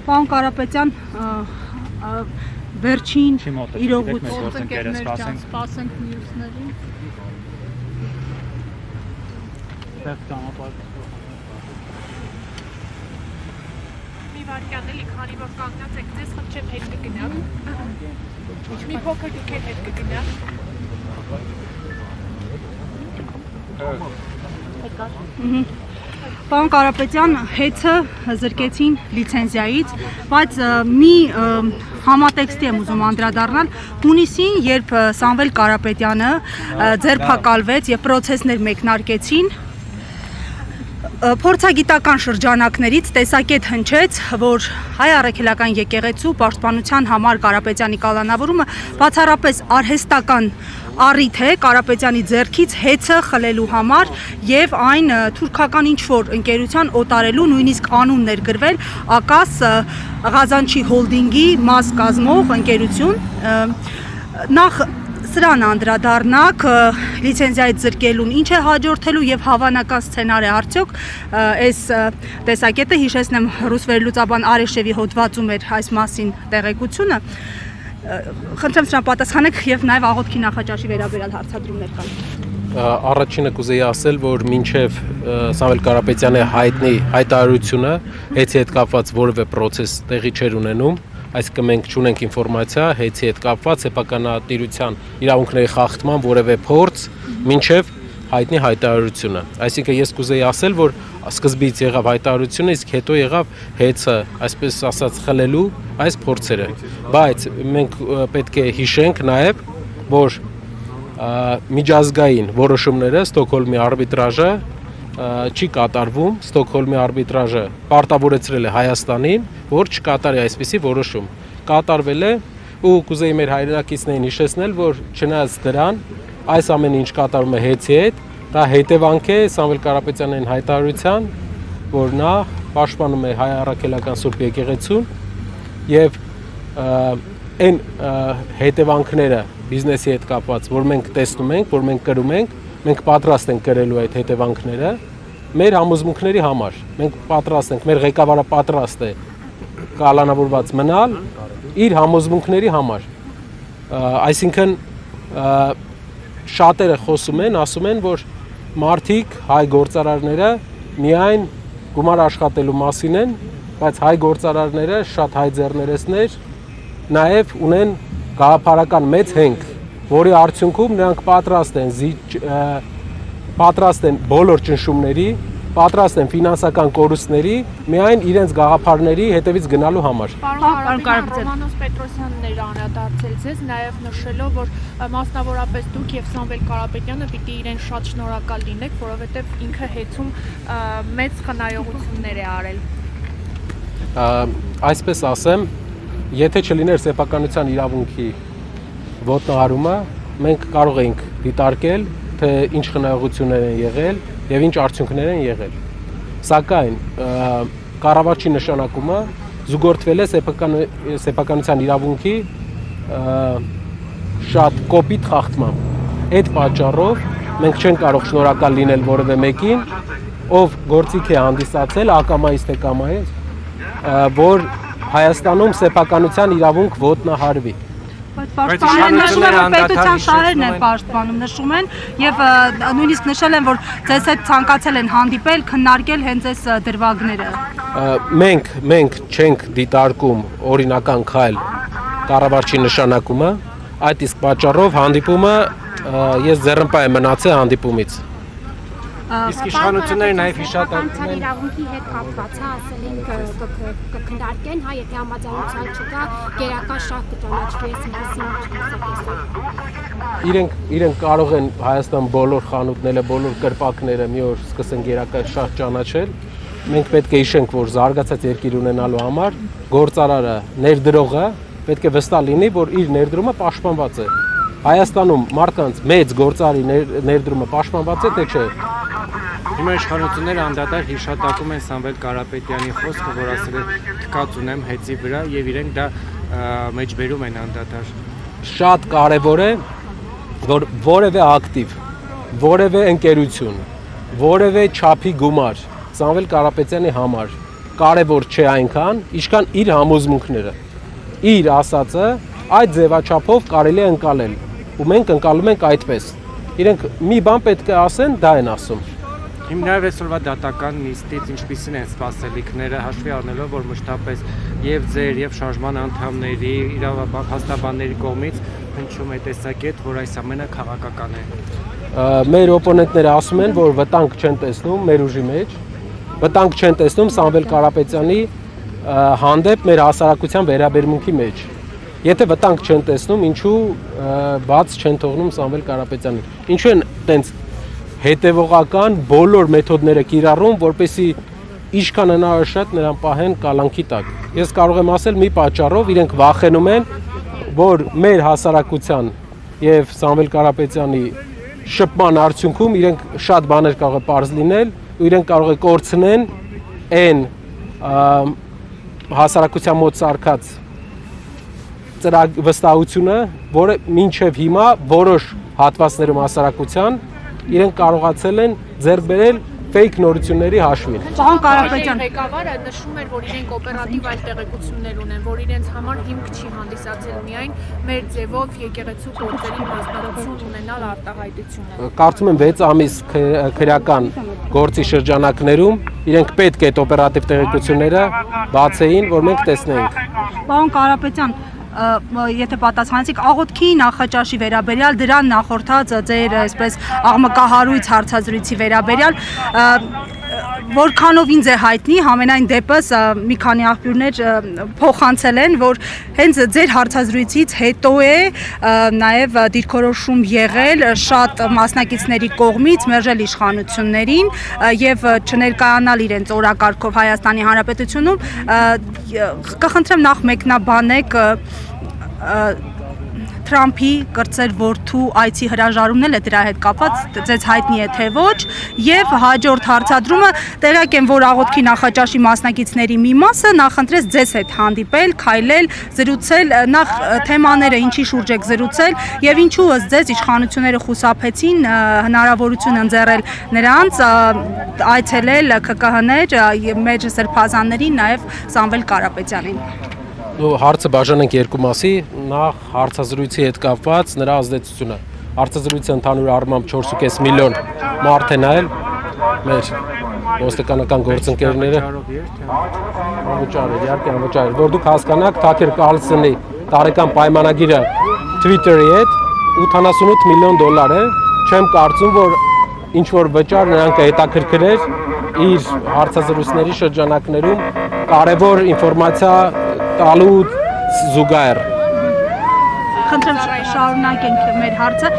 Պարոն Կարապետյան, վերջին իրողություն սպասենք մյուսներին։ Մի վարքյան էլի, քանի որ կանգնած եք ձեզ, խնդրեմ հետ կգնաք։ Մի փոքր դուք հետ կգնաք։ Պարոն Կարապետյան, հետը զրկեցին լիցենզիայից, բայց մի համատեքստի եմ ուզում անդրադառնալ, հունիսին, երբ Սամվել Կարապետյանը ձերբակալվեց եւ պրոցեսներ մեկնարկեցին, փորձագիտական շրջանակներից տեսակետ հնչեց, որ հայ առաքելական եկեղեցու պաշտպանության համար Կարապետյանի կալանավորումը բացառապես արհեստական առիթ է Կարապետյանի ձեռքից հեծը խլելու համար եւ այն թուրքական ինչ-որ ընկերության օտարելու նույնիսկ անուն ներգրվել Ակաս Ղազանչի հոլդինգի մաս կազմող ընկերություն նախ սրան անդրադառնաք լիցենզիայից զրկելուն ինչ է հաջորդելու եւ հավանական սցենար է արդյոք այս տեսակետը հիշեցնեմ ռուս վերլուծաբան Արեշևի հոդվածում էր այս մասին տեղեկությունը խնդրեմ սրան պատասխանեք եւ նաեւ աղոթքի նախաճաշի վերաբերյալ հարցադրումներ կան Առաջինը կուզեի ասել, որ մինչև Սամվել Կարապետյանի հայտարարությունը հեծի հետ կապված որևէ պրոցես տեղի չէր ունենում, այսինքն մենք չունենք ինֆորմացիա հեծի հետ կապված սեփականատիրության իրավունքների խախտման որևէ փորձ մինչև հայտնի հայտարարությունը։ Այսինքն ես կուզեի ասել, որ սկզբից եղավ հայտարարությունը, իսկ հետո եղավ հեծը, այսպես ասած, խլելու այս փորձերը։ Բայց մենք պետք է հիշենք նաև, որ միջազգային որոշումները Ստոկհոլմի արբիտրաժը չի կատարվում, Ստոկհոլմի արբիտրաժը պարտավորեցրել է Հայաստանին, որ չկատարի այսպիսի որոշում։ Կատարվել է ու կուզեի մեր հայրենակիցներին հիշեցնել, որ չնայած դրան այս ամենը ինչ կատարում է հեծի հետ, դա հետևանք է Սամվել Կարապետյանի հայտարարության, որ նա պաշտպանում է հայ առաքելական Սուրբ եկեղեցուն եւ այն հետևանքները բիզնեսի հետ կապված, որ մենք տեսնում ենք, որ մենք կրում ենք, մենք պատրաստ ենք կրելու այդ հետևանքները մեր համոզմունքների համար։ Մենք պատրաստ ենք, մեր ղեկավարը պատրաստ է կալանավորված մնալ իր համոզմունքների համար։ Այսինքն շատերը խոսում են, ասում են, որ մարդիկ, հայ գործարարները միայն գումար աշխատելու մասին են, բայց հայ գործարարները շատ հայ ձեռներեցներ նաև ունեն գաղափարական մեծ հենք, որի արդյունքում նրանք պատրաստ են բոլոր ճնշումների, պատրաստ են ֆինանսական կորուստների, միայն իրենց գաղափարների հետևից գնալու համար։ Պարոն Կարապետյան, Ռոմանոս Պետրոսյանն էր անդրադարձել ձեզ, նաև նշելով, որ մասնավորապես դուք եւ Սամվել Կարապետյանը պիտի իրեն շատ շնորհակալ լինեք, որովհետեւ ինքը հեծում մեծ խնայողություններ է արել։ Այսպես ասեմ, եթե չլիներ սեփականության իրավունքի ոտնահարումը, մենք կարող էինք դիտարկել, թե ինչ խնայողություններ են եղել եւ ինչ արդյունքներ են եղել։ Սակայն կառավարչի նշանակումը զուգորդվել է սեփականության իրավունքի շատ կոպիտ խախտմամբ։ Այդ պատճառով մենք չենք կարող շնորհակալ լինել որևէ մեկին, ով գործիք է հանդիսացել ակամայից թե կամայից, որ Հայաստանում սեփականության իրավունք ոտնահարվի։ Բայց պաշտպանեն նշում են, որ պետության շահերն են պաշտպանում, նշում են եւ նույնիսկ նշել են, որ ձեզ հետ ցանկացել են հանդիպել, քննարկել հենց այս դրվագները։ Մենք չենք դիտարկում օրինական քայլ կառավարչի նշանակումը, այդ իսկ պատճառով հանդիպումը ես ձեռնպահ եմ մնացել հանդիպումից։ Իսկ իշխանությունները նաև հիշատակում են իրավունքի հետ կապված, ասել են կքննարկեն, հա, եթե համաձայնություն չկա, գերակա շահ կճանաչվի այս մասին։ Իրենք կարող են Հայաստան բոլոր խանութները, բոլոր կրպակները մի օր սկսեն գերակա շահ ճանաչել։ Մենք պետք է հիշենք, որ զարգացած երկիր ունենալու համար գործարարը, ներդրողը պետք է վստահ լինի, որ իր ներդրումը պաշտպանված է։ Հայաստանում մարդկանց մեծ գործարարի ներդրումը պաշտպանված է, թե չէ։ Հիմա իշխանությունները անդադար հիշատակում են Սամվել Կարապետյանի խոսքը, որ ասել է թքած ունեմ հեծի վրա եւ իրենք դա մեջբերում են անդադար։ Շատ կարևոր է, որ որևէ ակտիվ, որևէ ընկերություն, որևէ չափի գումար Սամվել Կարապետյանի համար կարևոր չէ այնքան, ինչքան իր համոզմունքները։ Իր ասածը այդ ձևաչափով կարելի է ընկալել, ու մենք ընկալում ենք այդպես։ Իրենք մի բան պետք է ասեն, դա են ասում։ Հիմնարվ այսօրվա դատական նիստից ինչպիսին են սպասելիքները, հաշվի առնելով, որ մշտապես եւ ձեր եւ շարժման անդամների, իրավապաշտպանների կողմից հնչում է տեսակետ, որ այս ամենը քաղաքական է։ Մեր օպոնենտները ասում են, որ վտանգ չեն տեսնում մեր ուժի մեջ, վտանգ չեն տեսնում Սամվել Կարապետյանի հանդեպ մեր հասարակության վերաբերմունքի մեջ։ Եթե վտանգ չեն տեսնում, ինչու բաց չեն թողնում Սամվել Կարապետյանին։ Ինչու են տենց հետևողական բոլոր մեթոդները կիրառում, որպեսզի ինչքան հնարավոր շատ նրան պահեն կալանքի տակ։ Ես կարող եմ ասել մի պատճառով իրենք վախենում են, որ մեր հասարակության եւ Սամվել Կարապետյանի շփման արդյունքում իրենք շատ բաներ կարող է պարզ լինել, ու իրենք կարող է կորցնեն այն հասարակության մոտ սարքած վստահությունը, որը մինչև հիմա որոշ հատվածներում հասարակության իրենք կարողացել են ձեռք բերել ֆեյք նորությունների հաշվին։ Պարոն Կարապետյան, ղեկավարը նշում էր, որ իրենք օպերատիվ այլ տեղեկություններ ունեն, որ իրենց համար հիմք չի հանդիսացել միայն մեր ձևով եկեղեցու գործերի մասնագիտություն ունենալ արտահայտությունը։ Կարծում եմ 6 ամիս քրեական գործի շրջանակներում իրենք պետք է այդ օպերատիվ տեղեկությունները բացեին, որ մենք տեսնենք։ Պարոն Կարապետյան, եթե պատասխանեցիք աղոթքի նախաճաշի վերաբերյալ, դրան նախորդած ձեր այսպես աղմկահարույց հարցազրույցի վերաբերյալ, որքանով ինձ է հայտնի, համենայն դեպս մի քանի աղբյուրներ փոխանցել են, որ հենց ձեր հարցազրույցից հետո է նաև դիրքորոշում եղել շատ մասնակիցների կողմից մերժել իշխանություններին եւ չներկայանալ իրենց օրակարգով Հայաստանի Հանրապետությունում։ Կխնդրեմ նախ մեկնաբանեք Թրամփի կրտսեր որդու այցի հրաժարումն է դրա հետ կապված, ձեզ հայտնի է թե ոչ, եւ հաջորդ հարցադրումը տեղյակ եմ, որ աղոթքի նախաճաշի մասնակիցների մի մասը նախընտրեց ձեզ հետ հանդիպել, քայլել, զրուցել, նախ թեմաները ինչի շուրջ եք զրուցել եւ ինչու ըստ ձեզ իշխանությունները խուսափեցին հնարավորություն ընձեռել նրանց այցելել ԿԿՀ-ներ, մեր սրբազաններին, նաեւ Սամվել Կարապետյանին։ Հարցը բաժանենք երկու մասի, նախ հարցազրույցի հետ կապված նրա ազդեցությունը։ Հարցազրույցը ընդհանուր առմամբ 4.5 միլիոն մարդ է նայել, մեր ոստիկանական գործընկերները անվճար է, իհարկե անվճար է, որ դուք հասկանաք, Թաքեր Կարլսոնի տարեկան պայմանագիրը Twitter-ի հետ 88 միլիոն դոլար է, չեմ կարծում, որ ինչ որ վճար նրան կհետաքրքրեր իր հարցազրույցների շրջանակներում կարևոր ինֆորմացիա տալու զուգահեռ։ Խնդրեմ շարունակենք մեր հարցը։